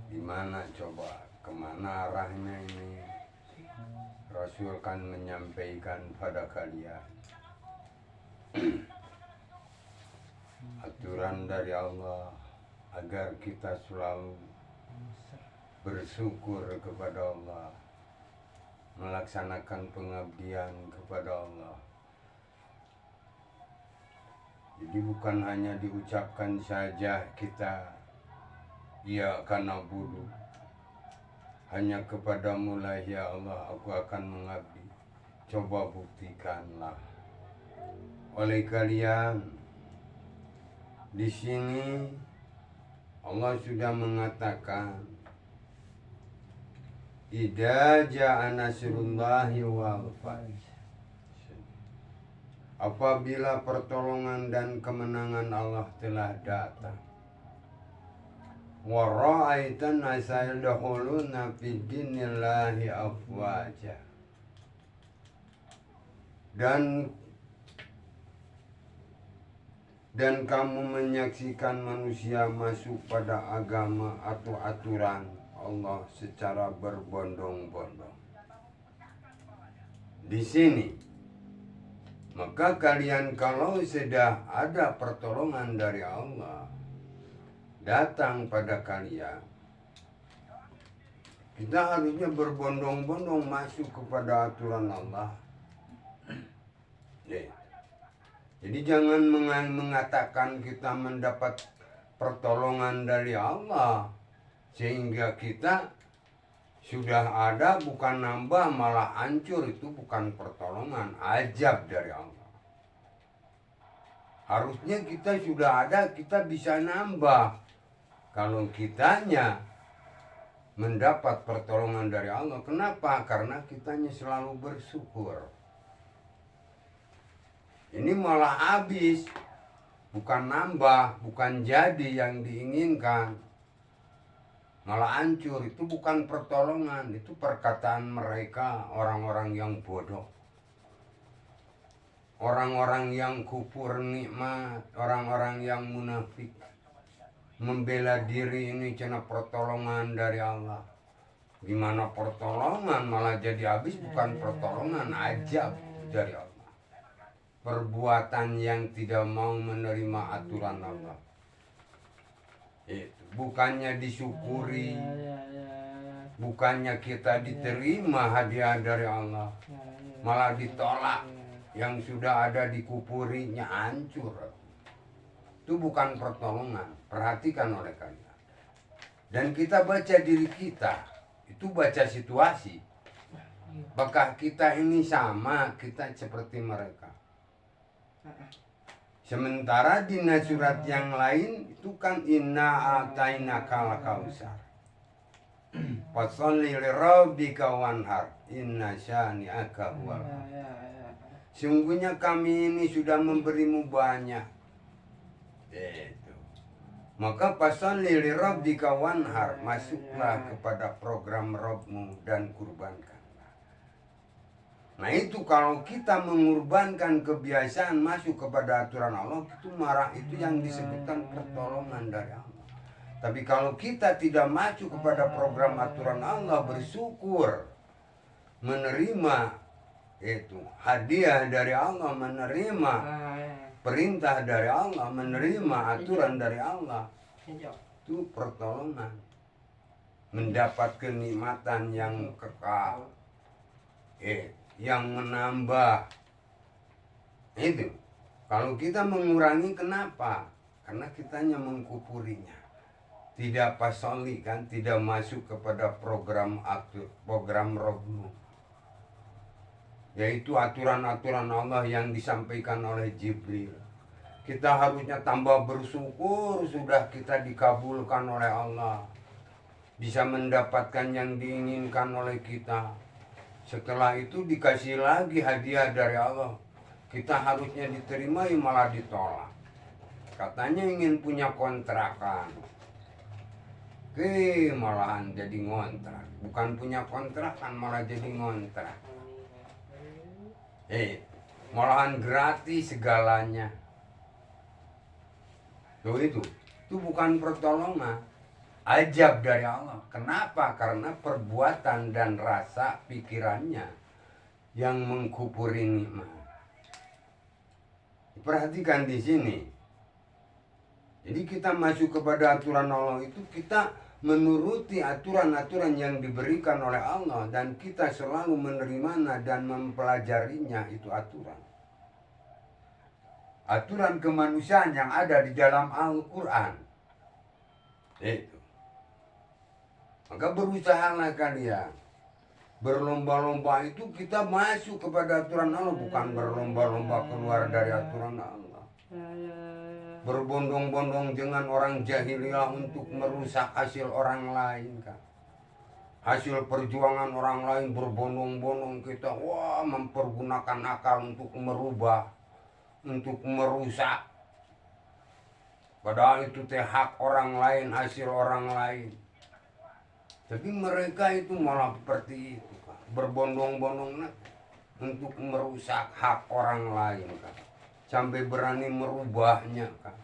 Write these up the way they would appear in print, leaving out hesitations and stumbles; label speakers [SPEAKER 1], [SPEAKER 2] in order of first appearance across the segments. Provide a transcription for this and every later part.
[SPEAKER 1] Dimana coba, kemana arahnya ini? Rasul kan menyampaikan pada kalian aturan dari Allah agar kita selalu bersyukur kepada Allah, melaksanakan pengabdian kepada Allah. Jadi bukan hanya diucapkan saja kita ya karena budu, hanya kepadamu lah ya Allah aku akan mengabdi. Coba buktikanlah oleh kalian. Di sini Allah sudah mengatakan idza jaa nasrullahi wal fath. Apabila pertolongan dan kemenangan Allah telah datang. Wa ra'aitan nasa yadkhuluna fid dinillahi afwaja. Dan kamu menyaksikan manusia masuk pada agama atau aturan Allah secara berbondong-bondong. Di sini, maka kalian kalau sudah ada pertolongan dari Allah datang pada kalian, kita harusnya berbondong-bondong masuk kepada aturan Allah. Jadi jangan mengatakan kita mendapat pertolongan dari Allah sehingga kita sudah ada bukan nambah malah hancur. Itu bukan pertolongan, ajab dari Allah. Harusnya kita sudah ada, kita bisa nambah. Kalau kitanya mendapat pertolongan dari Allah, kenapa? Karena kitanya selalu bersyukur. Ini malah habis, bukan nambah, bukan jadi yang diinginkan, malah hancur. Itu bukan pertolongan, itu perkataan mereka orang-orang yang bodoh, orang-orang yang kufur nikmat, orang-orang yang munafik, membela diri ini karena pertolongan dari Allah. Gimana pertolongan malah jadi habis? Bukan pertolongan, ajab dari Allah. Perbuatan yang tidak mau menerima aturan Allah. Itu bukannya disyukuri, bukannya kita diterima hadiah dari Allah, malah ditolak. Yang sudah ada dikupurinya hancur. Itu bukan pertolongan. Perhatikan oleh kalian. Dan kita baca diri kita, itu baca situasi. Apakah kita ini sama, kita seperti mereka? Sementara di surat yang lain itu kan inna atainakal kausar. Fasholli lirabbika wanhar inna syani'aka huwal abtar. Sungguhnya kami ini sudah memberimu banyak. Itu. Maka fasholli lirabbika wanhar, masuklah kepada program Rabbmu dan kurbankan. Nah itu kalau kita mengorbankan kebiasaan masuk kepada aturan Allah, itu marah, itu yang disebutkan pertolongan dari Allah. Tapi kalau kita tidak masuk kepada program aturan Allah, bersyukur, menerima itu hadiah dari Allah, menerima perintah dari Allah, menerima aturan dari Allah, itu pertolongan, mendapat kenikmatan yang kekal, yang menambah. Itu kalau kita mengurangi, kenapa? Karena kitanya mengkufurinya, tidak pasoli kan, tidak masuk kepada program Rabbmu, yaitu aturan-aturan Allah yang disampaikan oleh Jibril. Kita harusnya tambah bersyukur sudah kita dikabulkan oleh Allah, bisa mendapatkan yang diinginkan oleh kita. Setelah itu dikasih lagi hadiah dari Allah. Kita harusnya diterima, malah ditolak. Katanya ingin punya kontrakan, malahan jadi ngontrak. Bukan punya kontrakan, malah jadi ngontrak. Malahan gratis segalanya. Itu bukan pertolongan. ajab dari Allah. Kenapa? Karena perbuatan dan rasa pikirannya yang mengkupuri nikmat. Perhatikan di sini. Jadi kita masuk kepada aturan Allah itu kita menuruti aturan-aturan yang diberikan oleh Allah dan kita selalu menerimanya dan mempelajarinya itu aturan. Aturan kemanusiaan yang ada di dalam Al-Quran. Itu. Maka berusahalah kalian. Berlomba-lomba itu kita masuk kepada aturan Allah, bukan berlomba-lomba keluar dari aturan Allah. Berbondong-bondong dengan orang jahiliyah untuk merusak hasil orang lain kan. Hasil perjuangan orang lain berbondong-bondong kita mempergunakan akal untuk merubah, untuk merusak. Padahal itu hak orang lain, hasil orang lain. Tapi mereka itu malah seperti itu kan. Berbondong-bondong untuk merusak hak orang lain kan. Sampai berani merubahnya kan.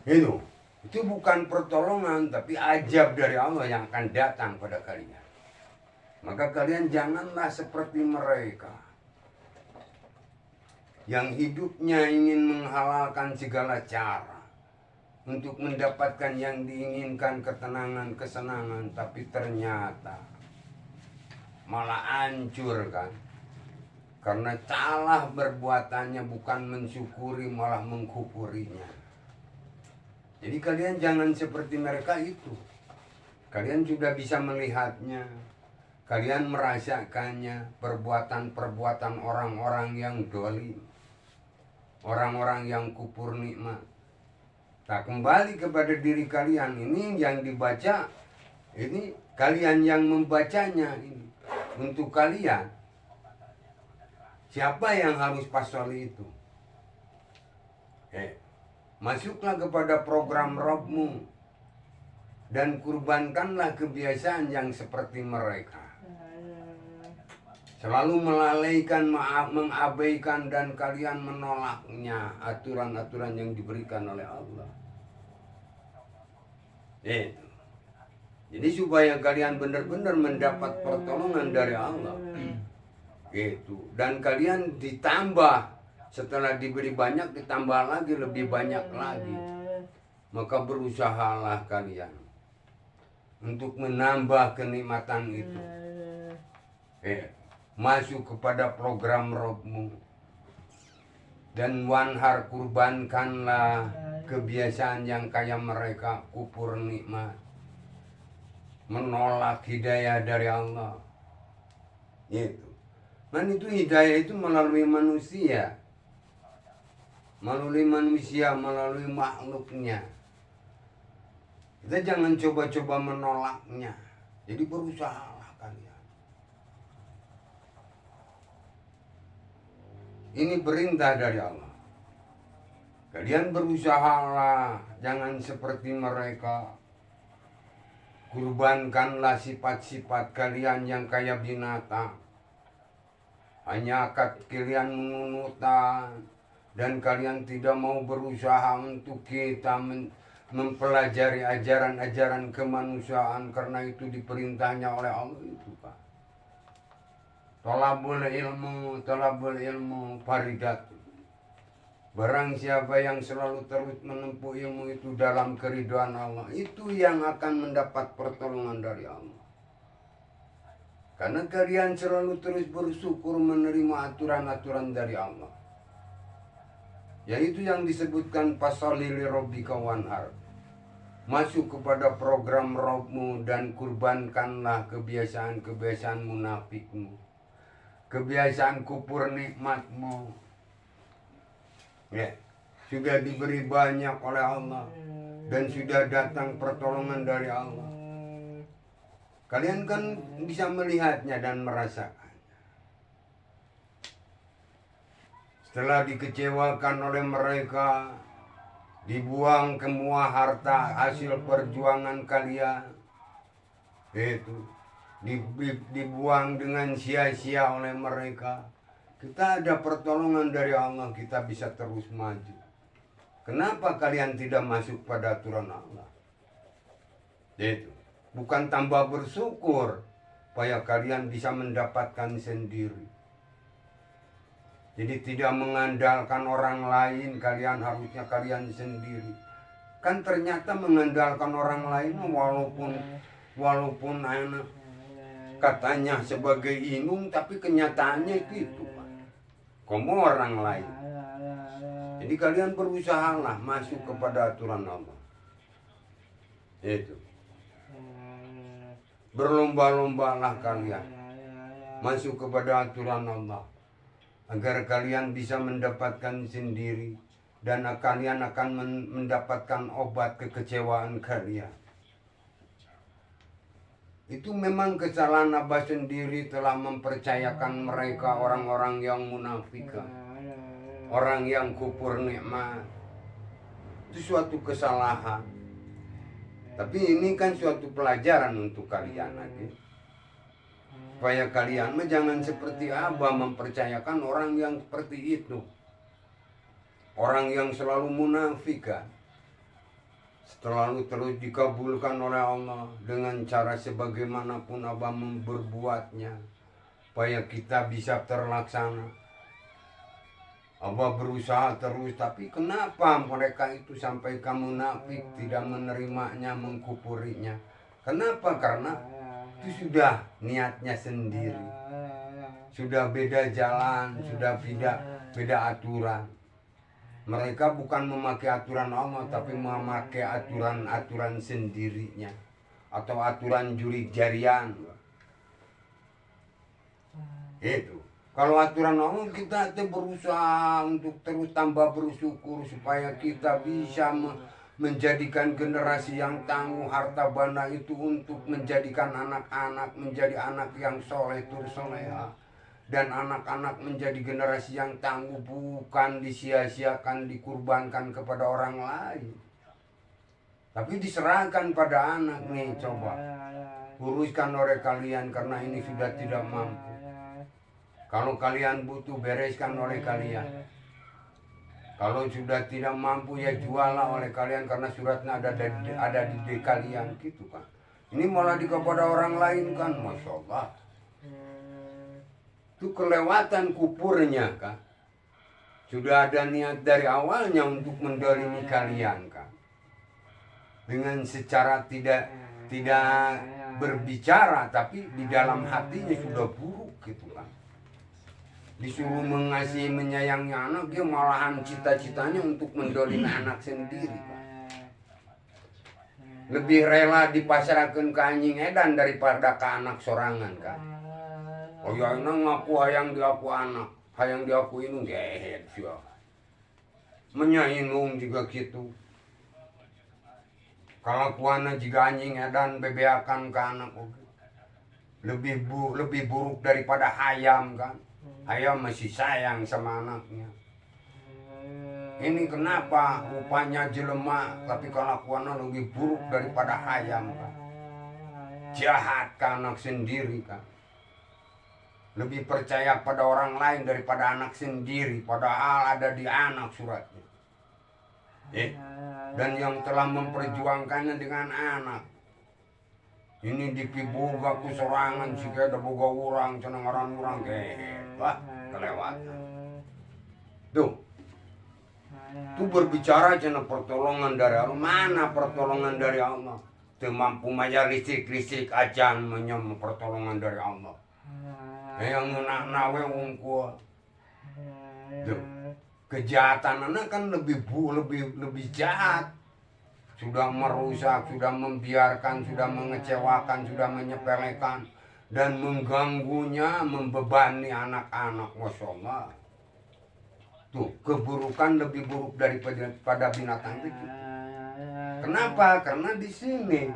[SPEAKER 1] Itu bukan pertolongan tapi ajab dari Allah yang akan datang pada kalian. Maka kalian janganlah seperti mereka yang hidupnya ingin menghalalkan segala cara untuk mendapatkan yang diinginkan, ketenangan, kesenangan, tapi ternyata malah hancur kan. Karena salah perbuatannya bukan mensyukuri malah mengkufurinya. Jadi kalian jangan seperti mereka itu. Kalian sudah bisa melihatnya. Kalian merasakannya, perbuatan-perbuatan orang-orang yang dolim. Orang-orang yang kufur nikmat. Nah, kembali kepada diri kalian ini yang dibaca, ini kalian yang membacanya ini. Untuk kalian, siapa yang harus pasal itu? Masuklah kepada program Rabbmu dan kurbankanlah kebiasaan yang seperti mereka. Selalu melalaikan, mengabaikan dan kalian menolaknya aturan-aturan yang diberikan oleh Allah. Itu. Jadi supaya kalian benar-benar mendapat pertolongan dari Allah. Itu. Dan kalian ditambah setelah diberi banyak ditambah lagi lebih banyak lagi. Maka berusahalah kalian untuk menambah kenikmatan itu. Masuk kepada program Rabbmu dan wanhar, kurbankanlah kebiasaan yang kayak mereka kufur nikmat, menolak hidayah dari Allah. Itu. Dan itu hidayah itu melalui manusia, melalui makhluknya. Kita jangan coba-coba menolaknya. Jadi berusahalah kalian. Ini perintah dari Allah. Kalian berusahalah, jangan seperti mereka. Kurbankanlah sifat-sifat kalian yang kayak binatang. Hanya kalian menunutan dan kalian tidak mau berusaha untuk kita mempelajari ajaran-ajaran kemanusiaan karena itu diperintahnya oleh Allah itu Pak. Talabul ilmu faridat. Barang siapa yang selalu terus menempuh ilmu itu dalam keridhaan Allah, itu yang akan mendapat pertolongan dari Allah. Karena kalian selalu terus bersyukur menerima aturan-aturan dari Allah. Yaitu yang disebutkan fasalli li rabbika wanhar. Masuk kepada program Rabbmu dan kurbankanlah kebiasaan-kebiasaan munafikmu, kebiasaan kufur nikmatmu. Sudah diberi banyak oleh Allah dan sudah datang pertolongan dari Allah. Kalian kan bisa melihatnya dan merasakan. Setelah dikecewakan oleh mereka, dibuang semua harta hasil perjuangan kalian, itu dibuang dengan sia-sia oleh mereka. Kita ada pertolongan dari Allah, kita bisa terus maju. Kenapa kalian tidak masuk pada aturan Allah? Itu bukan tambah bersyukur, supaya kalian bisa mendapatkan sendiri. Jadi tidak mengandalkan orang lain, harusnya kalian sendiri. Kan ternyata mengandalkan orang lain walaupun anak katanya sebagai inung, tapi kenyataannya gitu, Pak. Kamu orang lain. Jadi kalian berusahalah masuk kepada aturan Allah. Itu. Berlomba-lombalah kalian masuk kepada aturan Allah, agar kalian bisa mendapatkan sendiri, dan kalian akan mendapatkan obat kekecewaan kalian. Itu memang kesalahan Abah sendiri telah mempercayakan mereka orang-orang yang munafik, orang yang kufur nikmat. Itu suatu kesalahan. Tapi ini kan suatu pelajaran untuk kalian lagi. Supaya kalian jangan seperti Abah mempercayakan orang yang seperti itu. Orang yang selalu munafik, selalu terus dikabulkan oleh Allah dengan cara sebagaimanapun Abah berbuatnya, supaya kita bisa terlaksana. Abah berusaha terus, tapi kenapa mereka itu sampai kamu munafik, tidak menerimanya, mengkufurinya? Kenapa? Karena itu sudah niatnya sendiri, sudah beda jalan, sudah beda aturan. Mereka bukan memakai aturan Allah, tapi memakai aturan sendirinya, atau aturan jurik jarian. Itu. Kalau aturan Allah, kita berusaha untuk terus tambah bersyukur, supaya kita bisa menjadikan generasi yang tangguh, harta benda itu untuk menjadikan anak-anak menjadi anak yang soleh soleha, dan anak-anak menjadi generasi yang tangguh, bukan disia-siakan, dikurbankan kepada orang lain, tapi diserahkan pada anak. Nih coba uruskan oleh kalian, karena ini sudah tidak mampu. Kalau kalian butuh, bereskan oleh kalian. Kalau sudah tidak mampu, ya juallah oleh kalian, karena suratnya ada di kalian, gitu kan. Ini malah kepada orang lain kan, Masya Allah. Itu kelewatan kupurnya kan. Sudah ada niat dari awalnya untuk mendolimi kalian kan. Dengan secara tidak berbicara, tapi di dalam hatinya sudah buruk gitu kan. Disuruh mengasihi menyayangi anak, dia malahan cita-citanya untuk mendolimi anak sendiri kan. Lebih rela dipasrahkan ke anjing edan daripada ke anak sorangan kan. Oh ya, ini ngaku hayang diaku anak, hayang diaku inung gehet sih. Menyainung juga gitu. Kalau kuana jika anjing edan bebeakan ke anak, lebih buruk daripada hayam kan. Hayam masih sayang sama anaknya. Ini kenapa rupanya jelema, tapi kelakuannya lebih buruk daripada hayam kan. Jahat ke anak sendiri kan. Lebih percaya pada orang lain daripada anak sendiri, padahal ada di anak suratnya. Dan yang telah memperjuangkannya dengan anak. Ini dipiboga ku sorangan, jika ada boga orang, cenang orang wah, kelewatan. Tuh. Itu berbicara cenang pertolongan dari Allah. Mana pertolongan dari Allah? Itu mampu maya listrik aja menyem pertolongan dari Allah. Yang nawe ungku. Tuh. Kejahatan anak kan lebih jahat. Sudah merusak, sudah membiarkan, sudah mengecewakan, sudah menyepelekan, dan mengganggunya, membebani anak-anak. Masya Allah. Tuh, keburukan lebih buruk daripada binatang itu. Kenapa? Karena di sini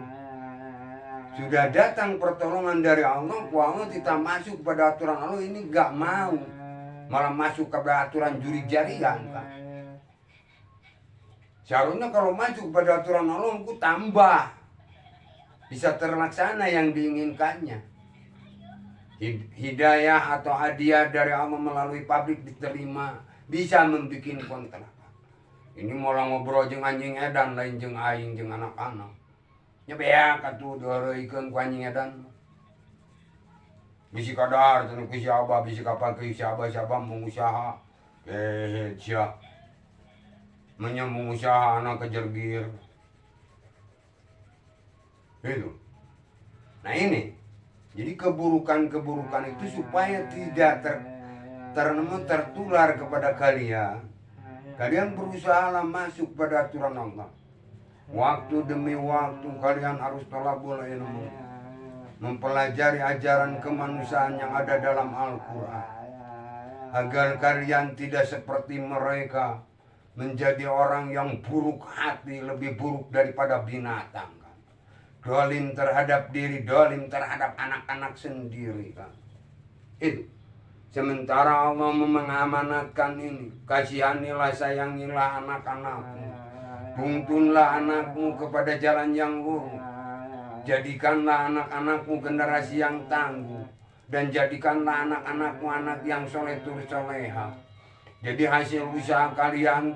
[SPEAKER 1] sudah datang pertolongan dari Allah, Allah tidak masuk pada aturan Allah, ini gak mau, malah masuk kepada aturan jurik jarian kan. Seharusnya kalau masuk pada aturan Allah, aku tambah bisa terlaksana yang diinginkannya. Hidayah atau hadiah dari Allah melalui pabrik diterima, bisa membuat kontrak. Ini malah ngobrol jeung anjing edan, lain jeung aing jeung anak-anak. Nyebeak atuh dieureuykeun ku anjing edan. Bisi kadar cenah ku si Abah, bisi kapal ke si Abah mengusaha. Sia. Menyambung usaha anak kejerbir. Itu. Nah ini. Jadi keburukan-keburukan itu supaya tidak tertular kepada kalian. Kalian berusaha masuk pada aturan Allah. Waktu demi waktu kalian harus tolabul ilmu, mempelajari ajaran kemanusiaan yang ada dalam Al-Quran, agar kalian tidak seperti mereka menjadi orang yang buruk hati, lebih buruk daripada binatang kan. Dolim terhadap diri, dolim terhadap anak-anak sendiri kan. Itu. Sementara Allah mengamanatkan ini, kasihanilah, sayangilah anak-anakmu, tuntunlah anakmu kepada jalan yang lurus, jadikanlah anak-anakmu generasi yang tangguh, dan jadikanlah anak-anakmu anak yang soleh soleha. Jadi hasil usaha kalian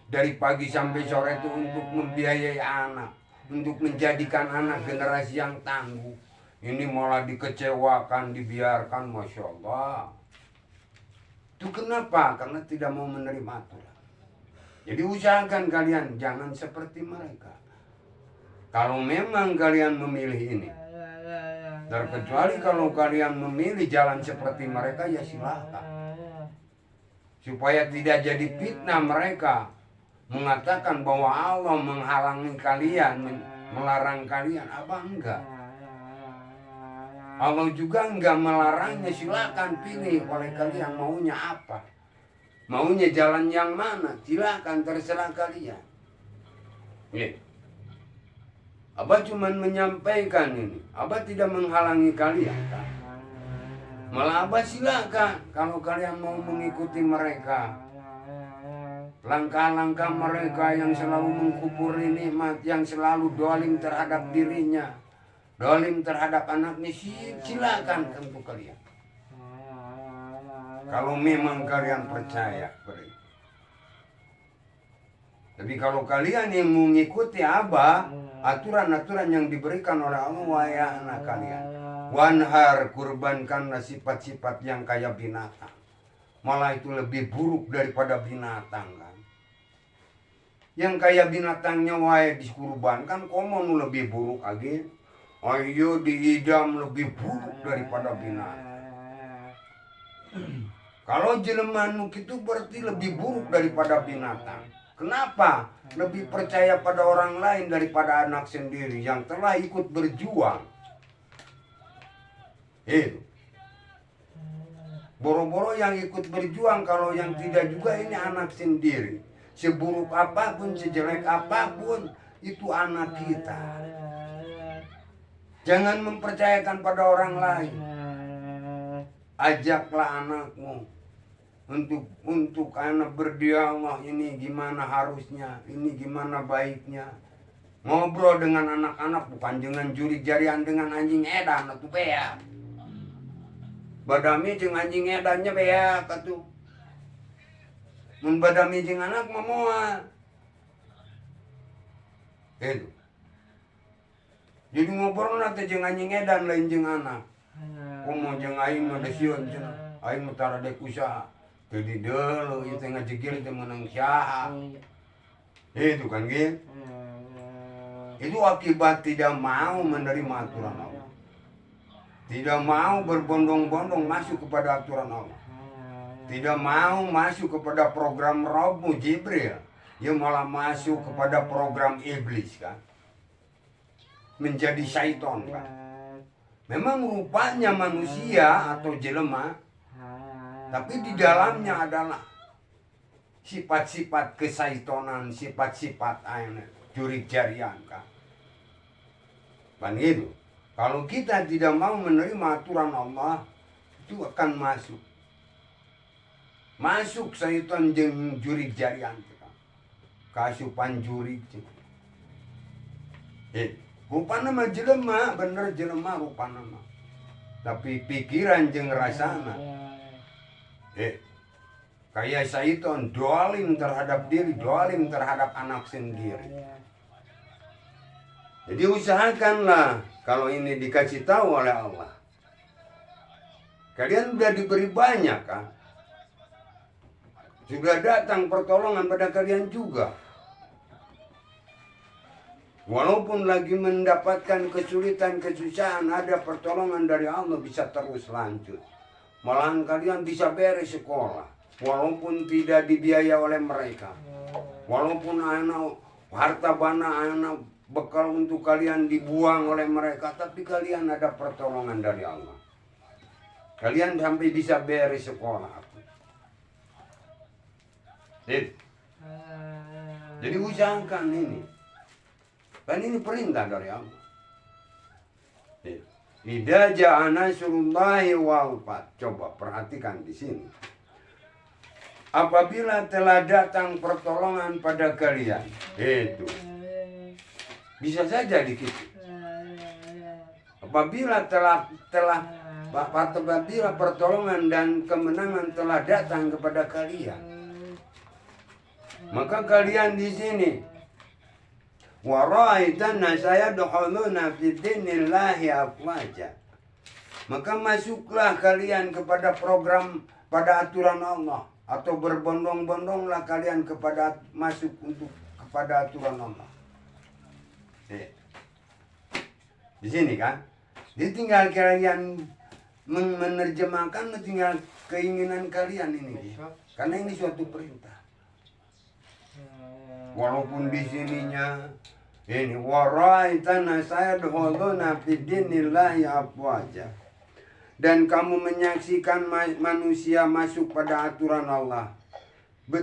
[SPEAKER 1] dari pagi sampai sore itu untuk membiayai anak, untuk menjadikan anak generasi yang tangguh. Ini malah dikecewakan, dibiarkan, Masya Allah. Itu kenapa? Karena tidak mau menerima aturan. Jadi usahakan kalian jangan seperti mereka. Kalau memang kalian memilih ini, terkecuali kalau kalian memilih jalan seperti mereka, ya silahkan. Supaya tidak jadi fitnah mereka mengatakan bahwa Allah menghalangi kalian, melarang kalian. Apa enggak? Allah juga enggak melarangnya, silakan pilih oleh kalian maunya apa. Maunya jalan yang mana, silakan, terserah kalian. Nih. Abah cuma menyampaikan ini. Abah tidak menghalangi kalian kan. Malah Abah silakan kalau kalian mau mengikuti mereka. Langkah-langkah mereka yang selalu mengkuburi nikmat, yang selalu dolim terhadap dirinya, dolim terhadap anaknya, silakan untuk kalian. Kalau memang kalian percaya pada itu. Tapi kalau kalian yang mengikuti Abah, aturan-aturan yang diberikan oleh Allah, wahai anak kalian, wanhar, kurbankanlah sifat-sifat yang kayak binatang. Malah itu lebih buruk daripada binatang kan. Yang kayak binatangnya wahai dikurbankan, komo lebih buruk lagi. Ayo diidam lebih buruk daripada binatang. Kalau jelema itu berarti lebih buruk daripada binatang. Kenapa? Lebih percaya pada orang lain daripada anak sendiri yang telah ikut berjuang. Boro-boro yang ikut berjuang, kalau yang tidak juga ini anak sendiri. Seburuk apapun, sejelek apapun, itu anak kita. Jangan mempercayakan pada orang lain. Ajaklah anakmu untuk anak berdialog, ini gimana harusnya, ini gimana baiknya. Ngobrol dengan anak-anak, bukan dengan jurik jarian dengan anjing edan atau beak. Badami jeung anjing edannya beak atuh. Mun badami jeung anak mah moal. Itu. Jadi ngobrol nanti jeung anjing edan lain jeung anak. Komo jeung aing mah desieun cenah. Aing mah tara dek usaha. Jadi dulu itu ngejegil itu menang syaha. Itu kan gitu. Itu akibat tidak mau menerima aturan Allah. Tidak mau berbondong-bondong masuk kepada aturan Allah. Tidak mau masuk kepada program Rabbu Jibril. Dia malah masuk kepada program iblis kan. Menjadi syaitan kan. Memang rupanya manusia atau jelema, tapi di dalamnya adalah sifat-sifat kesaitonan, sifat-sifat jurik jarian kan. Kan gitu. Kalau kita tidak mau menerima aturan Allah, itu akan masuk. Masuk syaitan jeung jurik jarian kan. Kasupan jurik. Rupana mah jelema, bener jelema rupana mah. Tapi pikiran jeung rasana. Kayak syaitan dolim terhadap diri, dolim terhadap anak sendiri. Jadi usahakanlah kalau ini dikasih tahu oleh Allah. Kalian sudah diberi banyak kan? Sudah datang pertolongan pada kalian juga. Walaupun lagi mendapatkan kesulitan, kesusahan, ada pertolongan dari Allah bisa terus lanjut. Malahan kalian bisa beres sekolah. Walaupun tidak dibiaya oleh mereka. Walaupun anak harta bana, anak bekal untuk kalian dibuang oleh mereka, tapi kalian ada pertolongan dari Allah. Kalian sampai bisa beres sekolah. Jadi usahakan ini. Kan ini perintah dari Allah. Idza ja'a nasrullahi wal fath. Coba perhatikan di sini. Apabila telah datang pertolongan pada kalian, itu bisa saja dikit. Apabila apabila pertolongan dan kemenangan telah datang kepada kalian, maka kalian di sini waraitan saya dukhuluna fi dinillahi afwaja. Maka masuklah kalian kepada program, pada aturan Allah, atau berbondong-bondonglah kalian masuk kepada aturan Allah. Di sini kan, jadi tinggal kalian menerjemahkan, tinggal keinginan kalian ini, karena ini suatu perintah. Walaupun di sininya ini waraitana sayadkhuluna fid dinillahi afwaja, dan kamu menyaksikan manusia masuk pada aturan Allah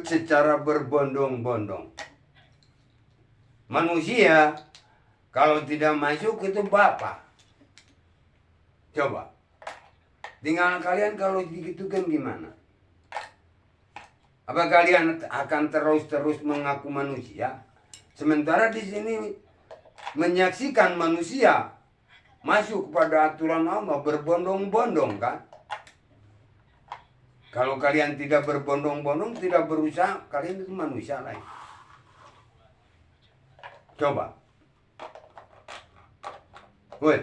[SPEAKER 1] secara berbondong-bondong. Manusia kalau tidak masuk itu bapak. Coba, tinggal kalian kalau digitukan gimana? Apa kalian akan terus-terus mengaku manusia? Sementara di sini menyaksikan manusia masuk pada aturan Allah berbondong-bondong kan? Kalau kalian tidak berbondong-bondong, tidak berusaha, kalian itu manusia lain. Coba. Woi.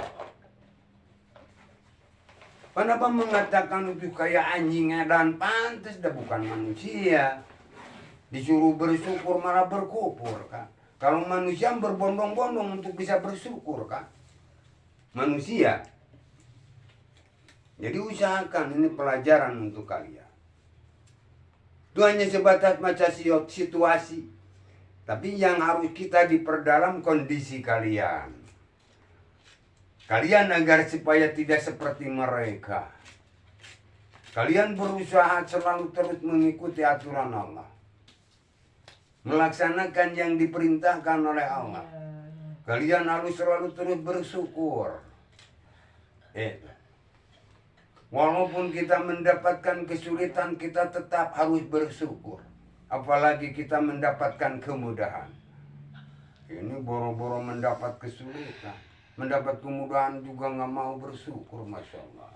[SPEAKER 1] Kenapa mengatakan itu kayak anjing dan pantas, dah bukan manusia. Disuruh bersyukur malah berkufur kan? Kalau manusia berbondong-bondong untuk bisa bersyukur kan? Manusia. Jadi usahakan, ini pelajaran untuk kalian. Itu hanya sebatas macam situasi. Tapi yang harus kita diperdalam kondisi kalian. Kalian agar supaya tidak seperti mereka. Kalian berusaha selalu terus mengikuti aturan Allah. Melaksanakan yang diperintahkan oleh Allah. Kalian harus selalu terus bersyukur. Walaupun kita mendapatkan kesulitan, kita tetap harus bersyukur. Apalagi kita mendapatkan kemudahan. Ini boro-boro mendapat kesulitan. Mendapat kemudahan juga nggak mau bersyukur, Masya Allah.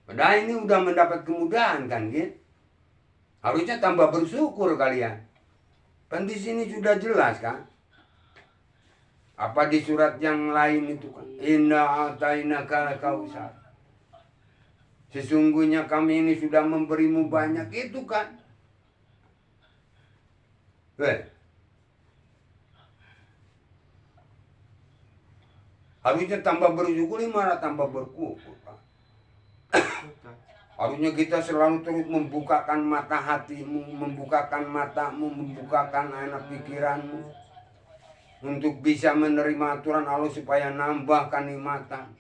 [SPEAKER 1] Padahal ini udah mendapat kemudahan kan, gitu. Harusnya tambah bersyukur kalian. Kan di sini sudah jelas kan. Apa di surat yang lain itu kan? Inna atainaka al-kautsar. Sesungguhnya kami ini sudah memberimu banyak, itu kan. Harusnya tambah bersyukur, malah tambah berkufur. Harusnya kita selalu terus membukakan mata hatimu, membukakan matamu, membukakan anak pikiranmu untuk bisa menerima aturan Allah supaya nambah kenikmatan.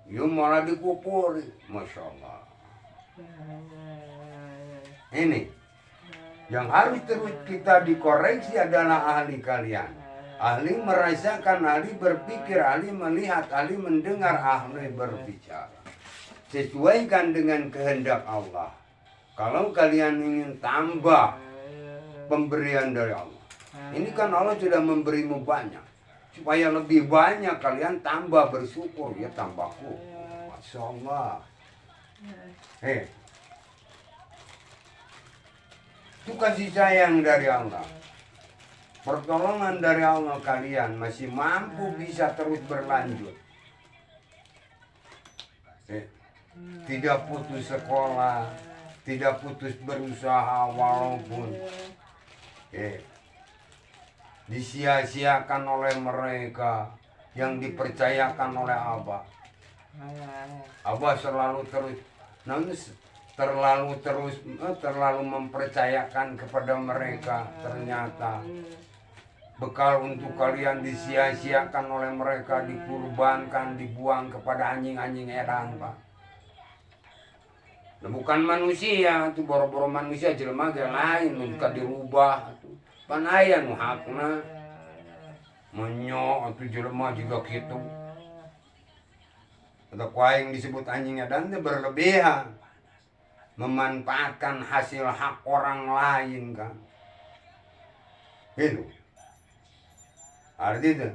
[SPEAKER 1] You malah dikufuri, Masya Allah. Ini yang harus terus kita dikoreksi adalah ahli kalian. Ahli merasakan, ahli berpikir, ahli melihat, ahli mendengar, ahli berbicara. Sesuaikan dengan kehendak Allah. Kalau kalian ingin tambah pemberian dari Allah. Ini kan Allah sudah memberimu banyak. Supaya lebih banyak kalian tambah bersyukur, ya tambah kufur. Masya Allah. Itu kasih sayang dari Allah. pertolongan dari Allah kalian masih mampu bisa terus berlanjut. Tidak putus sekolah, tidak putus berusaha walaupun disia-siakan oleh mereka yang dipercayakan oleh Abah. Abah selalu terlalu mempercayakan kepada mereka. Ternyata bekal untuk kalian disia-siakan oleh mereka, dikurbankan, dibuang kepada anjing-anjing edan, Pak. Nah, bukan manusia, itu boro-boro manusia jelema ge lain, suka dirubah. Panaya nu hakna menyo atuh jelema juga kitu. Atau kuaing disebut anjing edan teh berlebihan. Memanfaatkan hasil hak orang lain kan. Itu. Artinya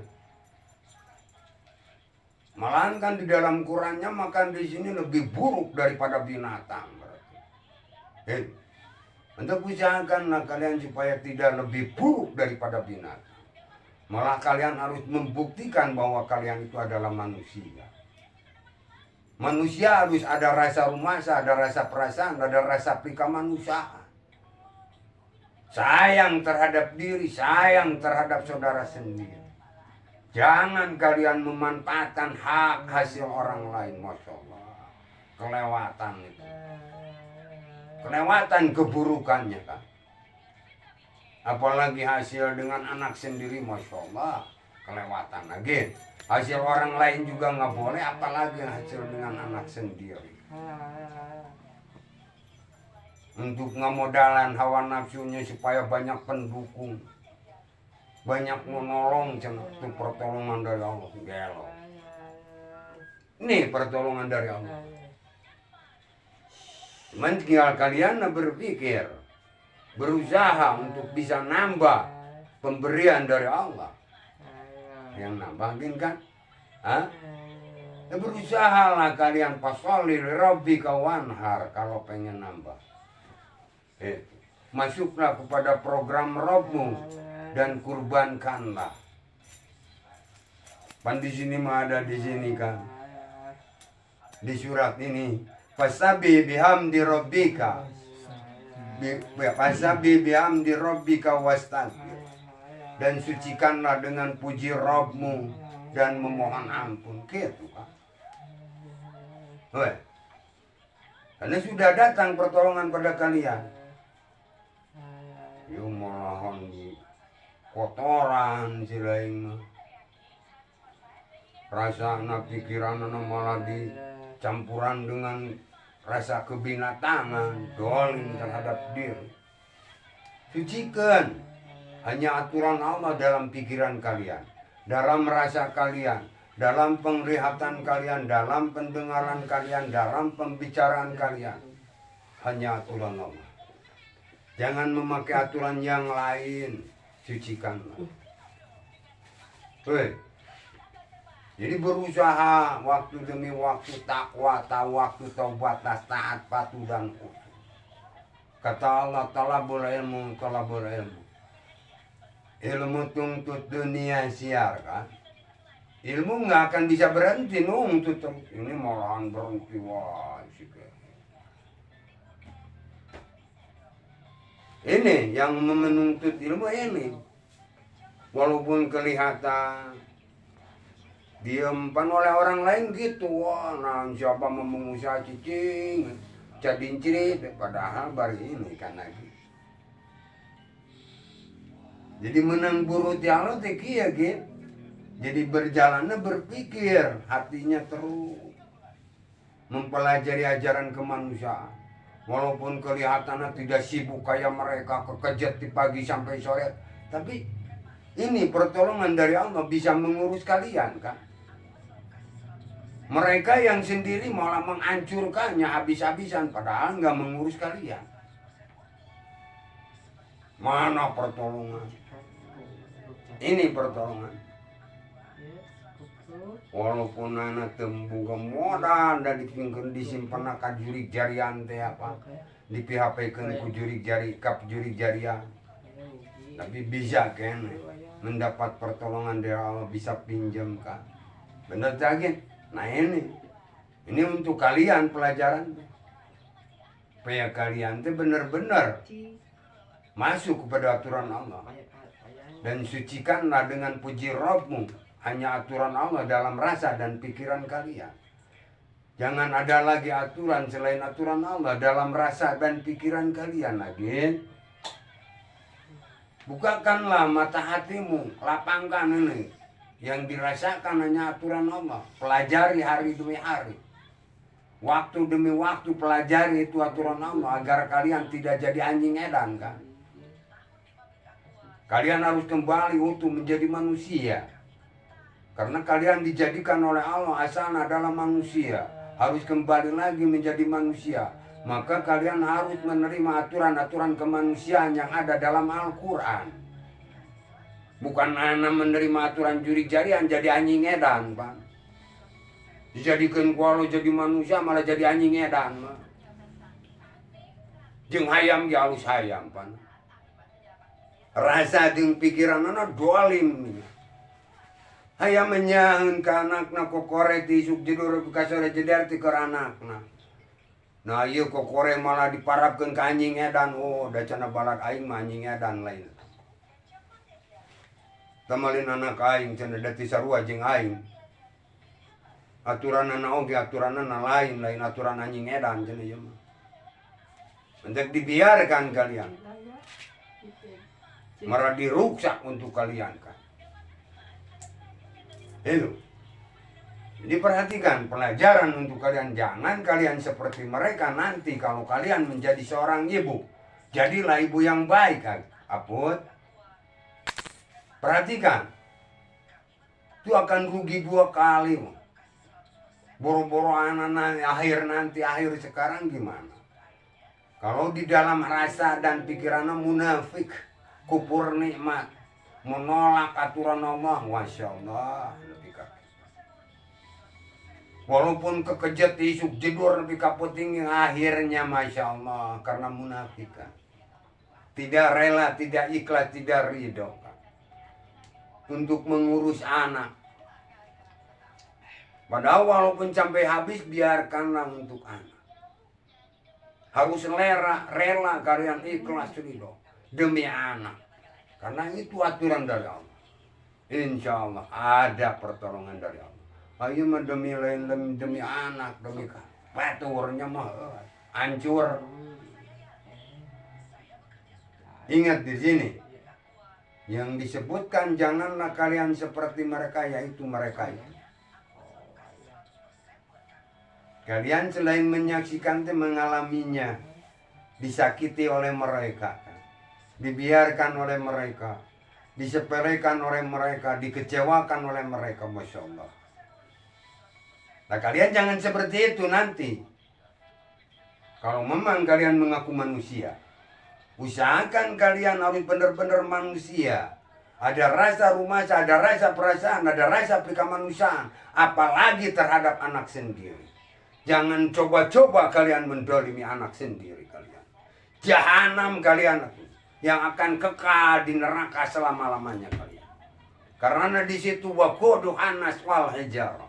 [SPEAKER 1] malahan kan di dalam Qurannya makan di sini lebih buruk daripada binatang berarti. Untuk usahakanlah kalian supaya tidak lebih buruk daripada binatang. Malah kalian harus membuktikan bahwa kalian itu adalah manusia. Manusia harus ada rasa rumasa, ada rasa perasaan, ada rasa kemanusiaan. Sayang terhadap diri, sayang terhadap saudara sendiri. Jangan kalian memanfaatkan hak hasil orang lain, Masya Allah. Kelewatan itu. Kelewatan keburukannya kan. Apalagi hasil dengan anak sendiri, Masya Allah. Kelewatan lagi. Hasil orang lain juga nggak boleh, apalagi hasil dengan anak sendiri. Untuk ngemodalan hawa nafsunya supaya banyak pendukung. Banyak menolong, itu pertolongan dari Allah. Gelo. Ini pertolongan dari Allah. Cuman tinggal kalian berpikir, berusaha untuk bisa nambah pemberian dari Allah. Yang nambahin kan? Ya berusahalah kalian pasoli rabbika wanhar kalau pengen nambah. Masuklah kepada program Rabbmu dan kurbankanlah. Pan di sini mah ada di sini kan. Di surat ini, fasabi bihamdi rabbika. Fasabi bihamdi rabbika wastaghfir. Dan sucikanlah dengan puji Rabbmu dan memohon ampun. Gitu kan. Karena sudah datang pertolongan pada kalian. Yo malahan di kotoran si lain mah. Rasa pikiran malah dicampuran dengan rasa kebinatangan, dolim terhadap diri. Sucikan hanya aturan Allah dalam pikiran kalian, dalam rasa kalian, dalam penglihatan kalian, dalam pendengaran kalian, dalam pembicaraan kalian. Hanya aturan Allah. Jangan memakai aturan yang lain. Sucikanlah. Jadi berusaha waktu demi waktu takwa, waktu taubat, taat, patuh dan khusyuk. Kata Allah, talabul ilmu, talabul ilmu. Ilmu tuntut dunia siar kan. Ilmu nggak akan bisa berhenti nuntut terus. Ini malahan berhenti wah sih. Ini yang menuntut ilmu ini. Walaupun kelihatan diempan oleh orang lain gitu. Wah, nah siapa mau mengusaha cicing. Jadi cirit. Padahal baru ini kan lagi. Jadi menang buru Allah teki ya gitu. Jadi berjalannya berpikir. Hatinya terus. Mempelajari ajaran kemanusiaan. Walaupun kelihatannya tidak sibuk kayak mereka kekejat di pagi sampai sore. Tapi ini pertolongan dari Allah bisa mengurus kalian kan. Mereka yang sendiri malah menghancurkannya habis-habisan. Padahal nggak mengurus kalian. Mana pertolongan? Ini pertolongan. Walaupun anak tembuka modal dan disimpan ke jurik jarian teh apa di PHP kan ku jurik jari kap jurik jarian Tapi bisa kan mendapat pertolongan dari Allah, bisa pinjam kan. Bener lagi. Nah ini untuk kalian pelajaran. Supaya kalian tuh benar-benar masuk kepada aturan Allah. Dan sucikanlah dengan puji Rabbmu hanya aturan Allah dalam rasa dan pikiran kalian. Jangan ada lagi aturan selain aturan Allah dalam rasa dan pikiran kalian lagi. Bukakanlah mata hatimu, lapangkan ini. Yang dirasakan hanya aturan Allah. Pelajari hari demi hari. Waktu demi waktu pelajari itu aturan Allah agar kalian tidak jadi anjing edan kan. Kalian harus kembali utuh menjadi manusia. Karena kalian dijadikan oleh Allah asalnya adalah manusia. Harus kembali lagi menjadi manusia. Maka kalian harus menerima aturan-aturan kemanusiaan yang ada dalam Al-Quran. Bukan anak menerima aturan juri-jarian jadi anjing edan, Pak. Dijadikan kalau jadi manusia malah jadi anjing edan, Pak. Jeung hayam ge halus hayam, Pak. Rasa jeung pikiran anak doalim. Hayam menyaheun ka anakna kokore ti isuk jedor ka sore jeder ti keur anakna. Nah ieu kokore malah diparapkeun ka anjing edan. Oh, da cenah balak aing mah anjing edan lain. Tamalin anak aing cenah da ti sarua jeung aing. Aturanna oge aturanna lain aturan anjing edan cenah ieu mah. Hendak dibiarkan kalian. Malah diruksak untuk kalian kan. Itu. Jadi perhatikan pelajaran untuk kalian. Jangan kalian seperti mereka nanti kalau kalian menjadi seorang ibu. Jadilah ibu yang baik kan. Apot. Perhatikan. Itu akan rugi 2 kali. Boro-boro anak akhir sekarang gimana? Kalau di dalam rasa dan pikirannya munafik. Kupur nikmat. Menolak aturan Allah. Masya Allah. Walaupun kekejut isuk jedur lebih kaputing akhirnya Masya Allah karena munafikan. Tidak rela, tidak ikhlas, tidak ridho untuk mengurus anak. Padahal walaupun sampai habis biarkanlah untuk anak. Harus rela kalian ikhlas ridho demi anak. Karena itu aturan dari Allah. Insya Allah ada pertolongan dari Allah. Ayo mah demi lain demi anak demi baturnya mah hancur. Ingat di sini yang disebutkan janganlah kalian seperti mereka yaitu mereka itu. Kalian selain menyaksikan itu mengalaminya, disakiti oleh mereka, dibiarkan oleh mereka, disepelekan oleh mereka, dikecewakan oleh mereka, Masya Allah. Nah kalian jangan seperti itu nanti. Kalau memang kalian mengaku manusia, usahakan kalian harus benar-benar manusia. Ada rasa rumasa, ada rasa perasaan, ada rasa kemanusiaan. Apalagi terhadap anak sendiri. Jangan coba-coba kalian mendolimi anak sendiri kalian. Jahanam kalian yang akan kekal di neraka selama-lamanya kalian. Karena di situ waquduha an-nas wal hijarah.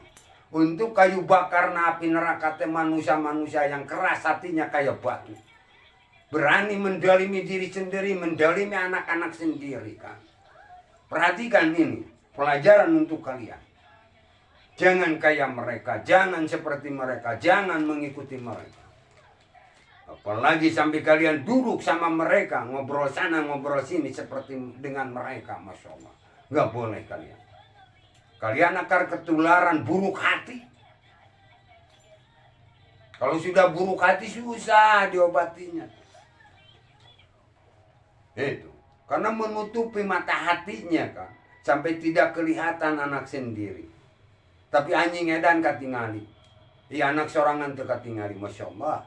[SPEAKER 1] Untuk kayu bakar api neraka teh manusia-manusia yang keras hatinya kayak batu. Berani mendalimi diri sendiri, mendalimi anak-anak sendiri kan. Perhatikan ini, pelajaran untuk kalian. Jangan kayak mereka, jangan seperti mereka, jangan mengikuti mereka. Apalagi sampai kalian duduk sama mereka, ngobrol sana, ngobrol sini seperti dengan mereka, Masya Allah. Nggak boleh kalian. Kalian akan ketularan buruk hati. Kalau sudah buruk hati susah diobatinya. Itu. Karena menutupi mata hatinya kan. Sampai tidak kelihatan anak sendiri. Tapi anjing edan katingali. Iya anak sorangan terkatingali. Masya Allah.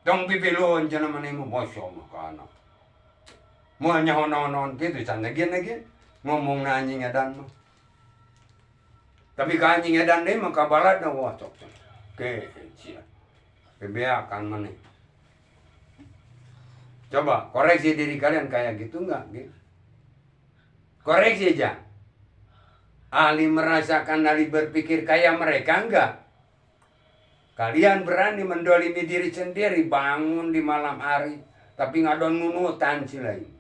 [SPEAKER 1] Dong pipilon jangan menemu. Masya Allah ke anak. Mau nyahonon gitu sana lagi ngomong na anjing edan mah. Tapi ke anjing edan deh mah kabalat na wah cok. Ke sia. Kebeakan mana. Coba koreksi diri kalian kayak gitu enggak? Gitu. Koreksi aja. Ali merasakan, Ali berpikir kayak mereka enggak? Kalian berani mendolimi diri sendiri, bangun di malam hari, tapi nggak ada nunutan lain.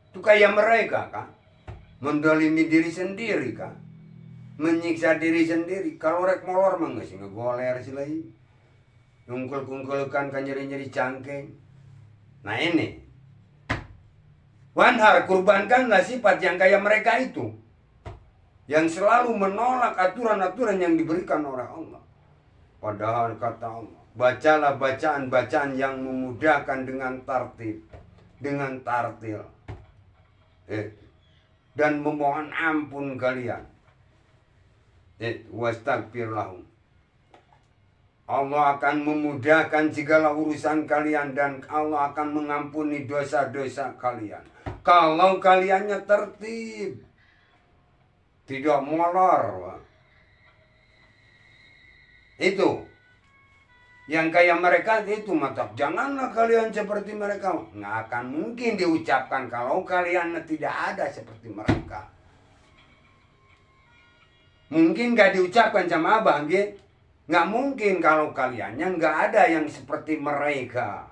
[SPEAKER 1] Itu kayak mereka kan? Mendolimi diri sendiri kan? Menyiksa diri sendiri. Kalau rek molor mah nggak sih ngegoler lain. Nungkul-kungkulkan kan nyeri-nyeri cangkeng. Nah ini. Wanhar, kurbankanlah sifat yang kayak mereka itu. Yang selalu menolak aturan-aturan yang diberikan oleh Allah. Padahal kata Allah, bacalah bacaan-bacaan yang memudahkan dengan tartil. Dengan tartil. Dan memohon ampun kalian. Wastagfir lahum. Allah akan memudahkan segala urusan kalian dan Allah akan mengampuni dosa-dosa kalian. Kalau kaliannya tertib, tidak molor. Itu yang kayak mereka itu mata. Janganlah kalian seperti mereka. Nggak akan mungkin diucapkan kalau kalian tidak ada seperti mereka. Mungkin gak diucapkan sama abang, gitu. Nggak mungkin kalau kaliannya nggak ada yang seperti mereka.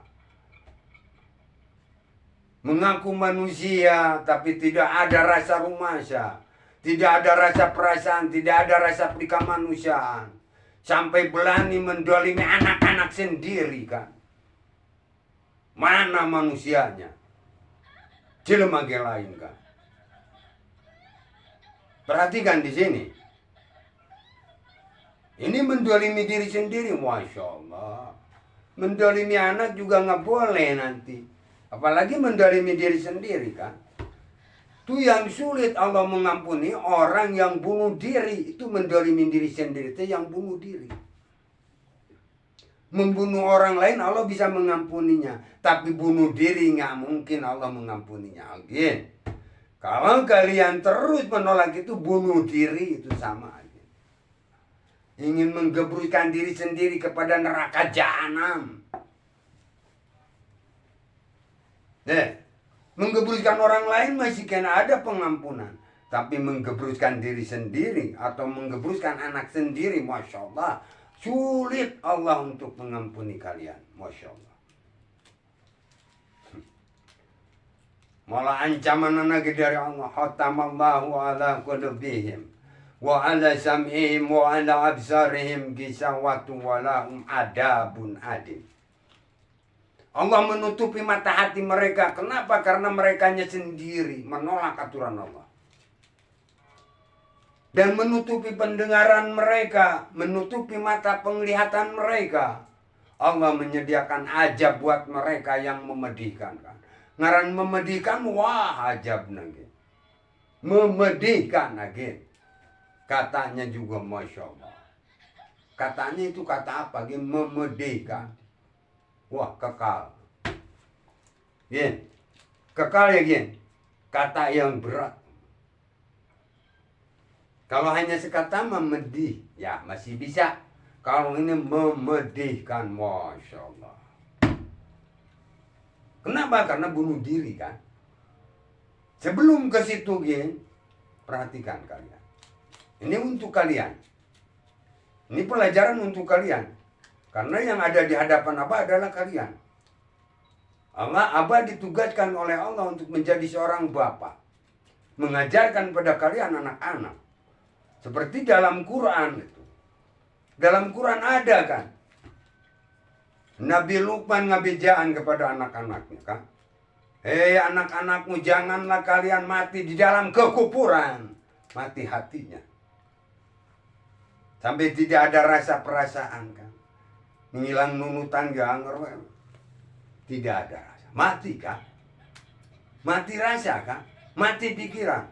[SPEAKER 1] Mengaku manusia tapi tidak ada rasa rumasa. Tidak ada rasa perasaan, tidak ada rasa kemanusiaan. Sampai berani mendolimi anak-anak sendiri kan. Mana manusianya? Jelema lain kan. Perhatikan di sini. Ini mendolimi diri sendiri, Masya Allah. Mendolimi anak juga nggak boleh nanti. Apalagi mendolimi diri sendiri kan. Itu yang sulit Allah mengampuni orang yang bunuh diri. Itu mendolimi diri sendiri, itu yang bunuh diri. Membunuh orang lain Allah bisa mengampuninya. Tapi bunuh diri nggak mungkin Allah mengampuninya. Again. Kalau kalian terus menolak itu, bunuh diri itu sama. Ingin menggeburkan diri sendiri kepada neraka jahanam. Menggeburkan orang lain masih kena ada pengampunan. Tapi menggeburkan diri sendiri atau menggeburkan anak sendiri, Masya Allah, sulit Allah untuk mengampuni kalian. Masya Allah. Malah ancaman lagi dari Allah. Khatamallahu ala qulubihim wa ala sam'ihim wa ala absarihim gisawatu wa lahum adabun adim. Allah menutupi mata hati mereka. Kenapa? Karena merekanya sendiri menolak aturan Allah. Dan menutupi pendengaran mereka, menutupi mata penglihatan mereka. Allah menyediakan ajab buat mereka yang memedihkan. Ngaran memedihkan, wah ajab lagi. Memedihkan lagi. Katanya juga Masya Allah. Katanya itu kata apa? Memedihkan. Wah, kekal. Gin. Kekal ya gin. Kata yang berat. Kalau hanya sekata memedih, ya masih bisa. Kalau ini memedihkan, Masya Allah. Kenapa? Karena bunuh diri kan. Sebelum ke situ gin, perhatikan kalian. Ini untuk kalian. Ini pelajaran untuk kalian. Karena yang ada di hadapan Abah adalah kalian. Abah ditugaskan oleh Allah untuk menjadi seorang bapak. Mengajarkan pada kalian anak-anak. Seperti dalam Quran itu. Dalam Quran ada kan. Nabi Luqman ngabejaan kepada anak-anaknya kan. Hei anak-anakmu, janganlah kalian mati di dalam kekufuran. Mati hatinya. Sampai tidak ada rasa perasaan kan. Ngilang nunutan ganger. Tidak ada rasa. Mati kan. Mati rasa kan. Mati pikiran.